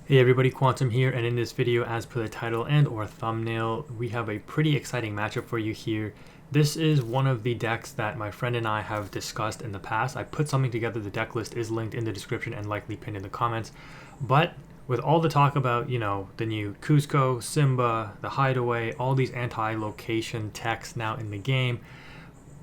Hey everybody, Quantum here, and in this video, as per the title and or thumbnail, we have a pretty exciting matchup for you here. This is one of the decks that my friend and I have discussed in the past. I put something together, the deck list is linked in the description and likely pinned in the comments. But with all the talk about, the new Cusco, Simba, the Hideaway, all these anti-location techs now in the game,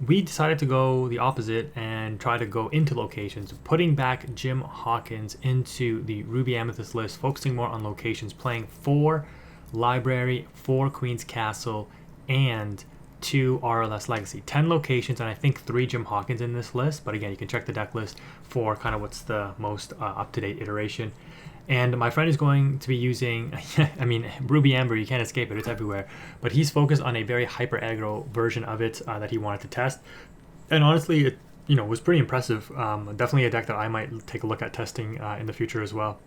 we decided to go the opposite and try to go into locations, putting back Jim Hawkins into the Ruby Amethyst list, focusing more on locations, playing 4 Library, 4 Queen's Castle, and 2 RLS Legacy. 10 locations, and I think 3 Jim Hawkins in this list, but again, you can check the deck list for kind of what's the most up-to-date iteration. And my friend is going to be using, I mean, Ruby Amber, you can't escape it, it's everywhere. But he's focused on a very hyper aggro version of it that he wanted to test. And honestly, it was pretty impressive. Definitely a deck that I might take a look at testing in the future as well.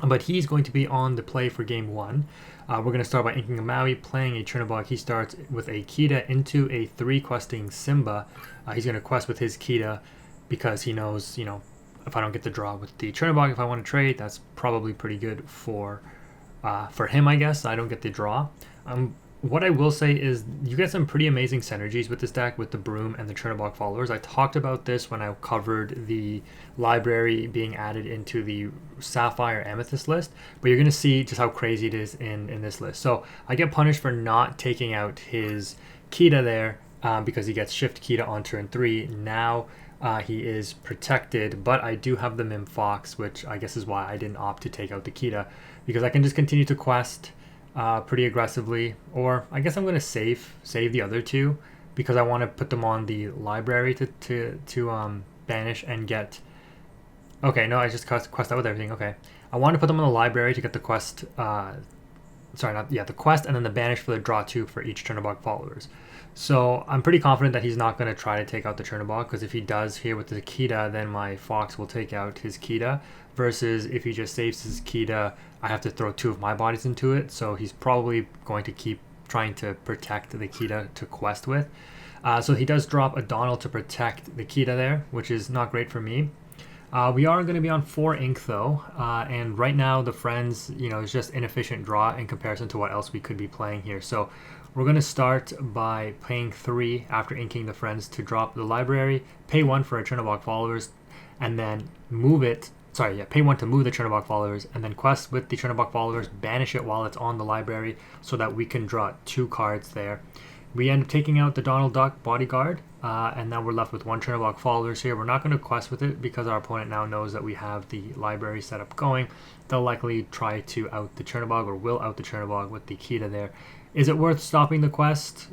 But he's going to be on the play for game 1. We're going to start by inking a Maui, playing a Chernobog. He starts with a Kita into a 3 questing Simba. He's going to quest with his Kita because he knows, if I don't get the draw with the Chernobog, if I want to trade, that's probably pretty good for him, I guess. I don't get the draw. What I will say is you get some pretty amazing synergies with this deck with the Broom and the Chernobog followers. I talked about this when I covered the library being added into the Sapphire Amethyst list, but you're going to see just how crazy it is in this list. So I get punished for not taking out his Kita there because he gets Shift Kita on turn 3. Now he is protected, but I do have the Mim Fox, which I guess is why I didn't opt to take out the Kita, because I can just continue to quest pretty aggressively, or I guess I'm going to save the other 2 because I want to put them on the library to banish and get. Okay, no, I just quest out with everything. Okay, I want to put them on the library to get the quest. The quest and then the banish for the draw 2 for each Chernobog followers. So I'm pretty confident that he's not going to try to take out the Chernobog, because if he does here with the Kita, then my Fox will take out his Kita, versus if he just saves his Kita, I have to throw 2 of my bodies into it. So he's probably going to keep trying to protect the Kita to quest with. So he does drop a Donald to protect the Kita there, which is not great for me. We are going to be on 4 ink though, and right now the Friends, is just inefficient draw in comparison to what else we could be playing here. So we're going to start by paying 3 after inking the Friends to drop the library, pay 1 for our Chernobog followers, and then pay 1 to move the Chernobog followers, and then quest with the Chernobog followers, banish it while it's on the library so that we can draw 2 cards there. We end up taking out the Donald Duck bodyguard, and now we're left with 1 Chernobog followers here. We're not going to quest with it because our opponent now knows that we have the library setup going. They'll likely try to out the Chernobog, or will out the Chernobog with the Kita there. Is it worth stopping the quest,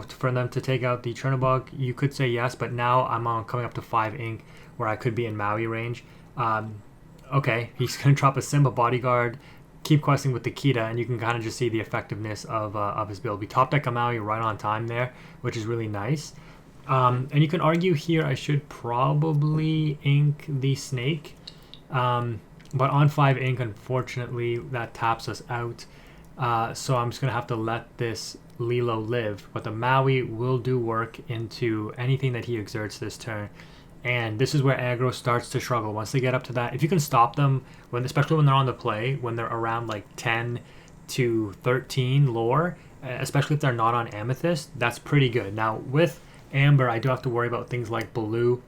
for them to take out the Chernobog? You could say yes, but now I'm coming up to 5 ink where I could be in Maui range. Okay, he's going to drop a Simba bodyguard, keep questing with the Kita, and you can kind of just see the effectiveness of his build. We top deck a Maui right on time there, which is really nice. And you can argue here I should probably ink the Snake, but on 5 ink, unfortunately, that taps us out. So I'm just going to have to let this Lilo live, but the Maui will do work into anything that he exerts this turn. And this is where aggro starts to struggle. Once they get up to that, if you can stop them, especially when they're on the play, when they're around like 10 to 13 lore, especially if they're not on Amethyst, that's pretty good. Now with Amber, I do have to worry about things like Blue,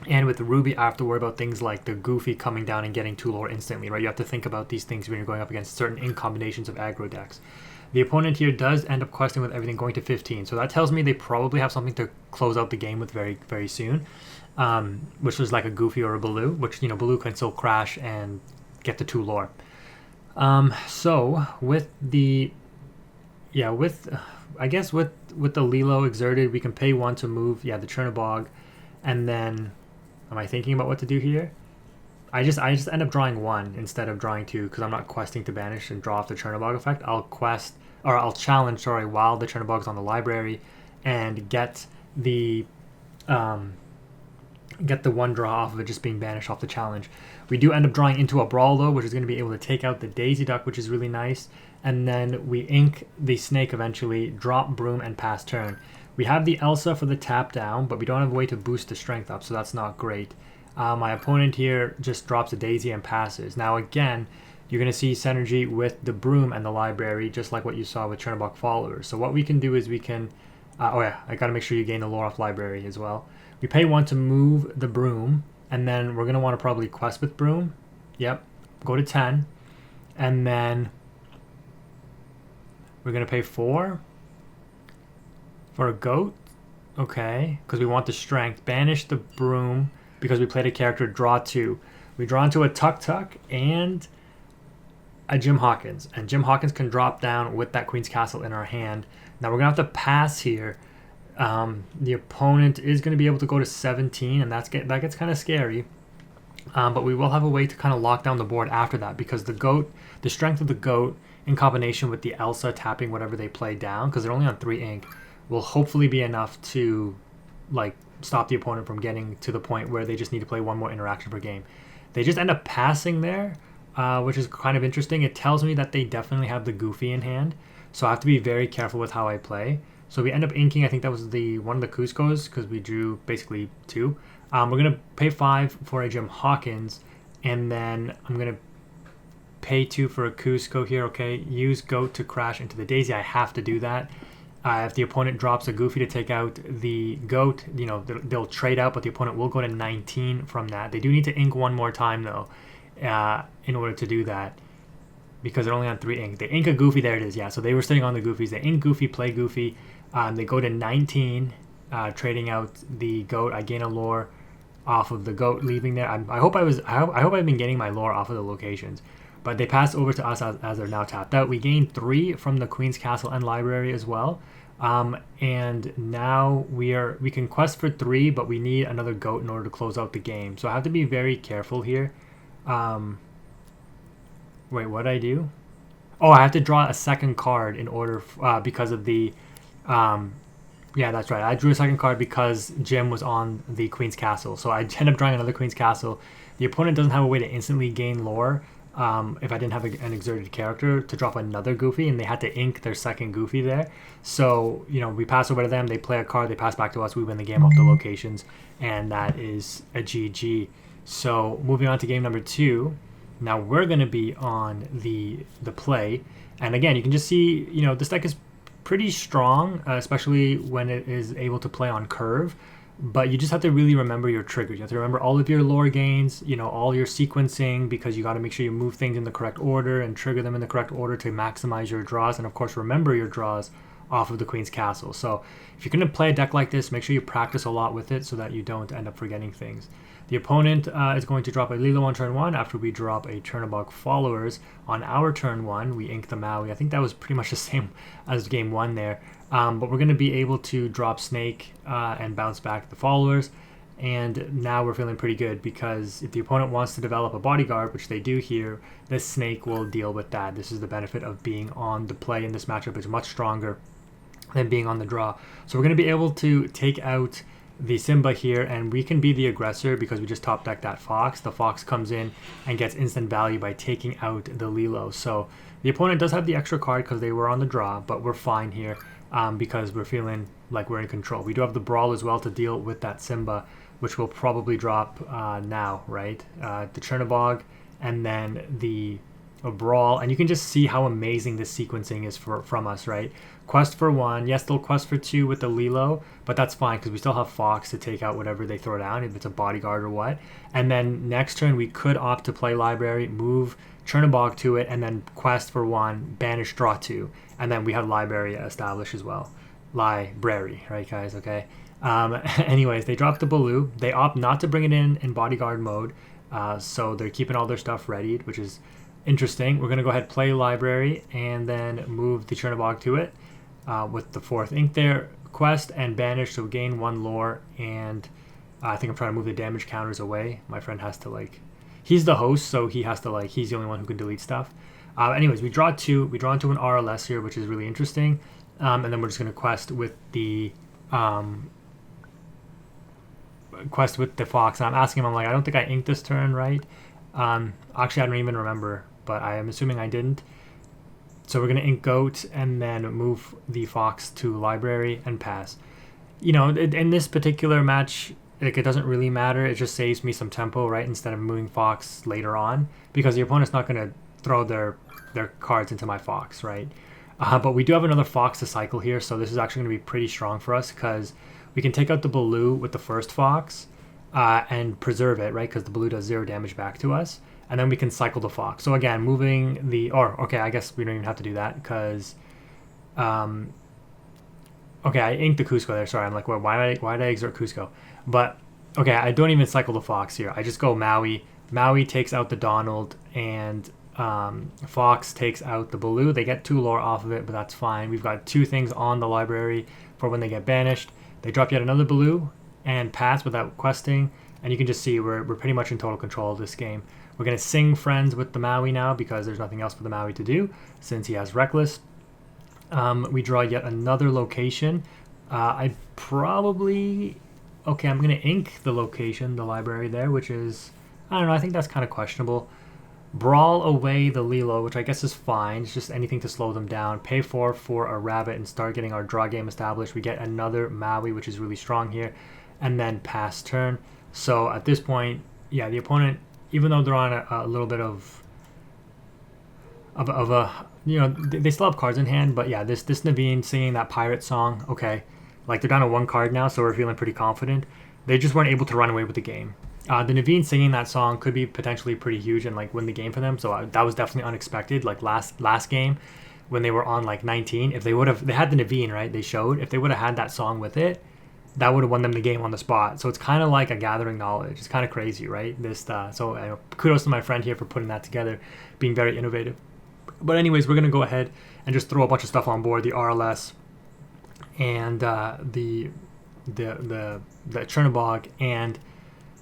and with Ruby, I have to worry about things like the Goofy coming down and getting 2 lore instantly, right? You have to think about these things when you're going up against certain in combinations of aggro decks. The opponent here does end up questing with everything going to 15, so that tells me they probably have something to close out the game with very, very soon, which was like a Goofy or a Baloo, which, Baloo can still crash and get the 2 lore. So with the, I guess with the Lilo exerted, we can pay 1 to move, the Chernobog, and then, am I thinking about what to do here? I just end up drawing 1 instead of drawing 2 because I'm not questing to banish and draw off the Chernobog effect. I'll challenge, while the Chernobog's on the library, and get the 1 draw off of it just being banished off the challenge. We do end up drawing into a Brawl though, which is going to be able to take out the Daisy Duck, which is really nice. And then we ink the Snake eventually, drop Broom, and pass turn. We have the Elsa for the tap down, but we don't have a way to boost the strength up, so that's not great. My opponent here just drops a Daisy and passes. Now again, you're going to see synergy with the broom and the library, just like what you saw with Chernobog followers. So what we can do is we can, oh yeah, I got to make sure you gain the lore off library as well. We pay 1 to move the broom, and then we're going to want to probably quest with broom. Yep, go to 10, and then we're going to pay 4 for a goat. Okay, because we want the strength. Banish the broom because we played a character, draw 2. We draw into a Tuk Tuk and a Jim Hawkins. And Jim Hawkins can drop down with that Queen's Castle in our hand. Now we're going to have to pass here. The opponent is going to be able to go to 17, and that gets kind of scary. But we will have a way to kind of lock down the board after that, because the goat, the strength of the goat in combination with the Elsa tapping whatever they play down, because they're only on 3 ink, will hopefully be enough to like stop the opponent from getting to the point where they just need to play 1 more interaction per game. They just end up passing there, which is kind of interesting. It tells me that they definitely have the Goofy in hand, so I have to be very careful with how I play. So we end up inking, I think that was one of the Cuscos, because we drew basically 2. We're going to pay 5 for a Jim Hawkins, and then I'm going to pay 2 for a Cusco here, okay? Use Goat to crash into the Daisy. I have to do that. If the opponent drops a Goofy to take out the Goat, you know, they'll trade out, but the opponent will go to 19 from that. They do need to ink 1 more time, though, in order to do that, because they're only on 3 ink. They ink a Goofy, there it is, yeah. So they were sitting on the Goofies. They ink Goofy, play Goofy. They go to 19, trading out the Goat. I gain a lore off of the Goat leaving there. I hope I've been getting my lore off of the locations. But they pass over to us as they're now tapped out. We gain 3 from the Queen's Castle and Library as well. And now we can quest for 3, but we need another Goat in order to close out the game. So I have to be very careful here. Wait, what did I do? Oh, I have to draw a second card in order because of the... yeah, that's right. I drew a second card because Jim was on the Queen's Castle. So I end up drawing another Queen's Castle. The opponent doesn't have a way to instantly gain lore if I didn't have an exerted character to drop another Goofy, and they had to ink their second Goofy there. So, you know, we pass over to them, they play a card, they pass back to us, we win the game off the locations, and that is a GG. So, moving on to game number 2. Now we're going to be on the play, and again, you can just see, you know, this deck is pretty strong, especially when it is able to play on curve. But you just have to really remember your triggers. You have to remember all of your lore gains, you know, all your sequencing, because you got to make sure you move things in the correct order and trigger them in the correct order to maximize your draws. And of course, remember your draws off of the Queen's Castle. So if you're going to play a deck like this, make sure you practice a lot with it so that you don't end up forgetting things. The opponent is going to drop a Lilo on turn 1 after we drop a Chernobog Followers. On our turn 1, we ink the Maui. I think that was pretty much the same as game 1 there. But we're going to be able to drop Snake and bounce back the Followers. And now we're feeling pretty good, because if the opponent wants to develop a Bodyguard, which they do here, this Snake will deal with that. This is the benefit of being on the play in this matchup. It's much stronger than being on the draw. So we're going to be able to take out the Simba here, and we can be the aggressor because we just top deck that Fox. The Fox comes in and gets instant value by taking out the Lilo. So the opponent does have the extra card because they were on the draw, but we're fine here because we're feeling like we're in control. We do have the Brawl as well to deal with that Simba, which will probably drop now, right? The Chernobog and then the Brawl, and you can just see how amazing this sequencing is from us, right? Quest for 1, yes, they'll quest for 2 with the Lilo, but that's fine because we still have Fox to take out whatever they throw down, if it's a Bodyguard or what. And then next turn we could opt to play Library, move Chernobog to it, and then quest for 1, banish, draw 2, and then we have Library established as well. Library, right guys? Okay. Anyways, they drop the Baloo. They opt not to bring it in Bodyguard mode, so they're keeping all their stuff readied, which is interesting. We're going to go ahead, play Library, and then move the Chernobog to it with the 4th ink there, quest and banish, so gain 1 lore, and I think I'm trying to move the damage counters away. My friend has to, like, he's the host, so he has to, like, he's the only one who can delete stuff. Anyways, we draw 2. We draw into an RLS here, which is really interesting, and then we're just going to quest with the Fox. And I'm asking him, I'm like, I don't think I inked this turn, right? Actually, I don't even remember, but I am assuming I didn't. So we're going to ink Goat and then move the Fox to Library and pass. You know, in this particular match, like, it doesn't really matter. It just saves me some tempo, right? Instead of moving Fox later on, because the opponent's not going to throw their cards into my Fox, right? But we do have another Fox to cycle here, so this is actually going to be pretty strong for us because we can take out the Baloo with the first Fox and preserve it, right? Because the Baloo does 0 damage back to us. And then we can cycle the Fox. So again, moving the... Or, okay, I guess we don't even have to do that because... okay, I inked the Cusco there. Sorry, I'm like, well, why did I exert Cusco? But, okay, I don't even cycle the Fox here. I just go Maui. Maui takes out the Donald, and Fox takes out the Baloo. They get 2 lore off of it, but that's fine. We've got 2 things on the library for when they get banished. They drop yet another Baloo and pass without questing. And you can just see we're pretty much in total control of this game. We're going to sing Friends with the Maui now because there's nothing else for the Maui to do since he has Reckless. We draw yet another location. I probably... Okay, I'm going to ink the location, the library there, which is... I don't know, I think that's kind of questionable. Brawl away the Lilo, which I guess is fine. It's just anything to slow them down. Pay 4 for a rabbit and start getting our draw game established. We get another Maui, which is really strong here. And then pass turn. So at this point, yeah, the opponent, even though they're on a little bit of a, you know, they still have cards in hand, but yeah, this Naveen singing that pirate song, okay, like they're down to 1 card now, so we're feeling pretty confident. They just weren't able to run away with the game. The Naveen singing that song could be potentially pretty huge and like win the game for them, so that was definitely unexpected. Like last game when they were on like 19, if they would have, they had the Naveen, right? They showed, if they would have had that song with it, that would have won them the game on the spot. So it's kind of like a gathering knowledge. It's kind of crazy, right? So kudos to my friend here for putting that together, being very innovative. But anyways, we're going to go ahead and just throw a bunch of stuff on board, the RLS and the Chernobog and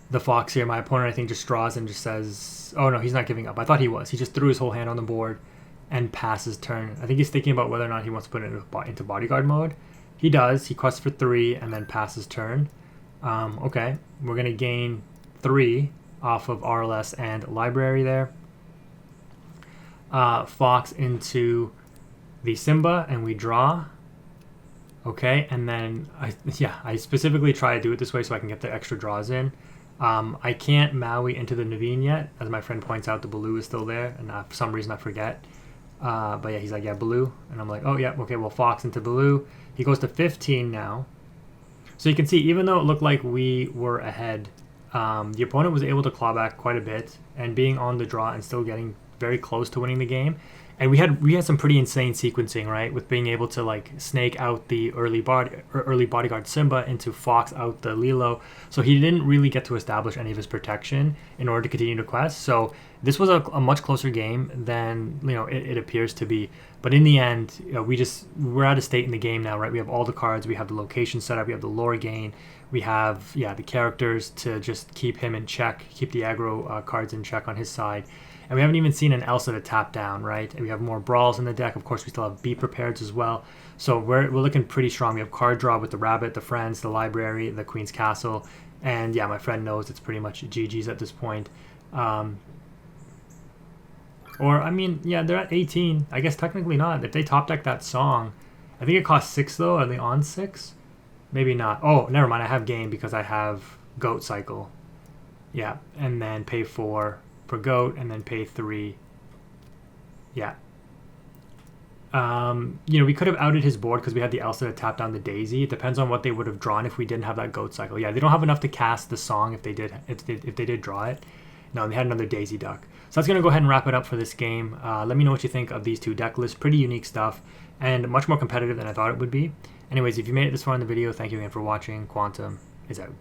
the Fox here. My opponent, I think, just draws and just says, oh no, he's not giving up. I thought he was. He just threw his whole hand on the board and passes turn. I think he's thinking about whether or not he wants to put it into bodyguard mode. He does. He quests for 3 and then passes turn. Okay, we're going to gain 3 off of RLS and library there. Fox into the Simba and we draw. Okay, and then I specifically try to do it this way so I can get the extra draws in. I can't Maui into the Naveen yet. As my friend points out, the Baloo is still there, and for some reason I forget. But yeah, he's like, yeah, Baloo. And I'm like, oh yeah, okay, well, Fox into Baloo. He goes to 15 now. So you can see, even though it looked like we were ahead, the opponent was able to claw back quite a bit and being on the draw and still getting very close to winning the game. And we had some pretty insane sequencing, right? With being able to like snake out the early bodyguard Simba into Fox out the Lilo. So he didn't really get to establish any of his protection in order to continue to quest. So this was a much closer game than it appears to be. But in the end, we're at a state in the game now, right? We have all the cards, we have the location set up, we have the lore gain, we have the characters to just keep him in check, keep the aggro cards in check on his side. And we haven't even seen an Elsa to tap down, right? And we have more brawls in the deck. Of course, we still have Be Prepared as well. So we're looking pretty strong. We have card draw with the Rabbit, the Friends, the Library, the Queen's Castle. And yeah, my friend knows it's pretty much GG's at this point. Or, I mean, yeah, they're at 18. I guess technically not. If they top deck that song, I think it costs 6 though. Are they on 6? Maybe not. Oh, never mind. I have game because I have Goat Cycle. Yeah, and then pay 4 for Goat and then pay 3. Yeah. We could have outed his board because we had the Elsa to tap down the Daisy. It depends on what they would have drawn if we didn't have that Goat Cycle. Yeah, they don't have enough to cast the song if they did draw it. No, they had another Daisy Duck. So that's going to go ahead and wrap it up for this game. Let me know what you think of these 2 deck lists. Pretty unique stuff and much more competitive than I thought it would be. Anyways, if you made it this far in the video, thank you again for watching. Quantum is out.